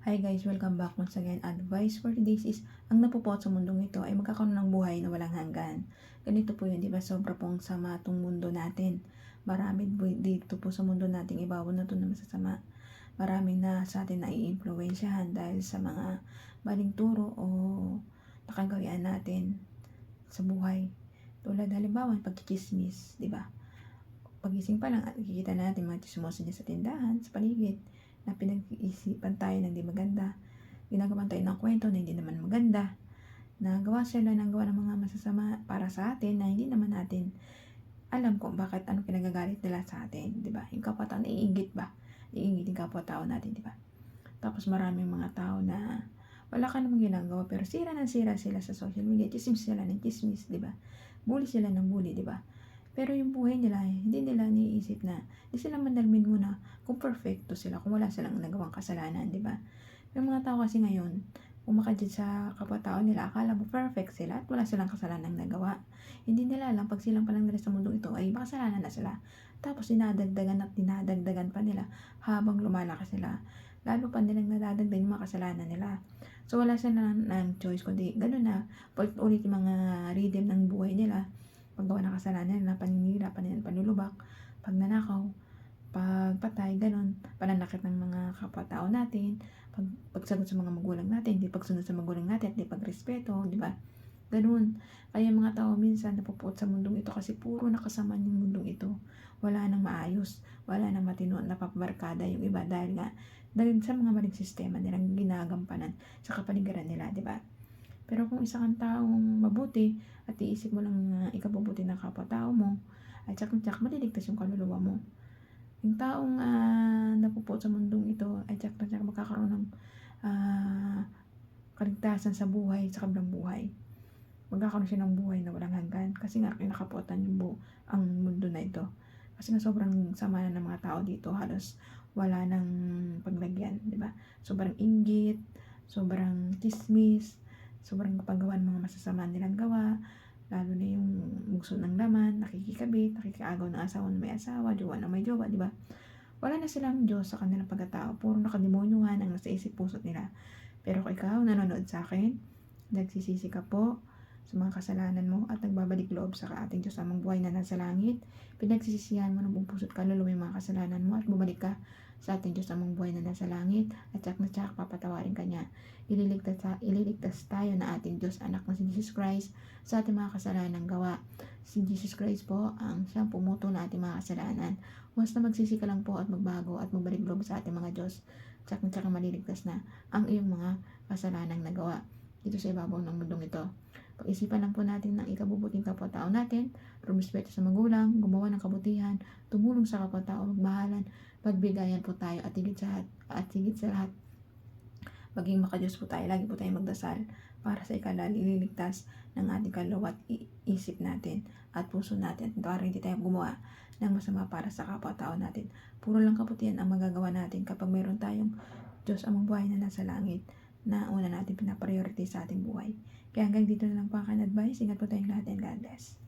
Hi guys, welcome back once again. Advice for today's is, ang napupot sa mundong ito ay magkakaroon ng buhay na walang hanggan. Ganito po yun, di ba? Sobra pong sama itong mundo natin. Marami dito po sa mundo nating ibabaw na ito na masasama. Maraming na sa atin na i-influensyahan dahil sa mga maling turo o nakagawian natin sa buhay. Tulad halimbawa, pagkikismis, di ba? Pagising pa lang at kikita natin mga chismoso dyan sa tindahan, sa paligid, na pinag-iisipan tayo ng di maganda. Ginagawa tayo ng kwento na hindi naman maganda. Nagawa sila ng gawa ng mga masasama para sa atin na hindi naman natin alam kung bakit ano pinagagalit nila sa atin, di ba? Yung kapwa-tao, naiingit ba? Naiingit yung kapwa-tao natin, di ba? Tapos maraming mga tao na wala ka namang ginagawa pero sira sila sa social media, chismis sila ng chismis, di ba? Bully sila ng bully, di ba? Pero yung buhay nila, hindi nila niisip na, di sila mandalmin muna kung perfecto sila, kung wala silang nagawang kasalanan, di ba? Yung mga tao kasi ngayon, kung makadyan sa kapwa-tao nila, akala mo perfect sila at wala silang kasalanang nagawa. Hindi nila alam, pag silang pa lang nila sa mundong ito, ay makasalanan na sila. Tapos dinadagdagan pa nila habang lumalaki sila. Lalo pa nilang nadadagdag yung mga kasalanan nila. So wala sila ng choice, kundi gano'n na, ulit yung mga rhythm ng buhay nila, paggawa ng kasalanan na paninira, panlulubak, pagnanakaw, pagpatay, ganun, pananakit ng mga kapwa-tao natin, pagsagot sa mga magulang natin, di pagsunod sa magulang natin, di pagrespeto, di ba? Ganun. Kaya mga tao minsan napupuot sa mundong ito kasi puro nakasama yung mundong ito. Wala nang maayos, wala nang matino, napapabarkada yung iba dahil dahil sa mga maling sistema nilang ginagampanan sa kapaligiran nila, di ba? Pero kung isa kang taong mabuti at iisip mo lang ikabubuti ng kapwa-tao mo, at tsak maliligtas yung kaluluwa mo. Yung taong napupuot sa mundong ito ay tsak magkakaroon ng kaligtasan sa buhay, sa kabilang buhay. Magkakaroon siya ng buhay na walang hanggan kasi nga kinakapuotan yung ang mundo na ito. Kasi nga sobrang sama na ng mga tao dito, halos wala nang paglagyan, di ba? Sobrang inggit, sobrang tismis, sobrang paggawa ng mga masasama nilang gawa, lalo na yung gusto ng laman, nakikikabit, nakikiagaw ng asawa na may asawa, jowa na may jowa, di ba? Wala na silang Diyos sa kanilang pagkatao, puro nakademonyuhan ang nasa isip puso't nila. Pero kung ikaw nanonood sa akin, nagsisisi ka po sa mga kasalanan mo at nagbabalik loob sa ating Diyos amang buhay na nasa langit, pinagsisisihan mo ng buong puso't kaluluwa yung mga kasalanan mo at bumalik ka sa ating Diyos amang buhay na nasa langit at tsak na tsak papatawarin ka niya. Ililigtas tayo na ating Diyos anak na si Jesus Christ sa ating mga kasalanang gawa. Si Jesus Christ po ang siyang pumuto na ating mga kasalanan. Basta magsisi ka lang po at magbago at magbalik loob sa ating mga Diyos, tsak na tsak maliligtas na ang iyong mga kasalanang nagawa dito sa ibabaw ng mundong ito. Pag-isipan lang po natin ng ikabubuting kapwa-tao natin, rumispeto sa magulang, gumawa ng kabutihan, tumulong sa kapwa-tao, magmahalan, pagbigayan po tayo at higit sa lahat, maging makadiyos po tayo. Lagi po tayo magdasal para sa ikalililigtas ng ating kaluluwa at isip natin at puso natin para hindi tayo gumawa ng masama para sa kapwa-tao natin. Puro lang kabutihan ang magagawa natin kapag mayroon tayong Diyos amang buhay na nasa langit na una natin pinapriority sa ating buhay. Kaya hanggang dito na lang po ang advice. Ingat po tayong lahat and God bless.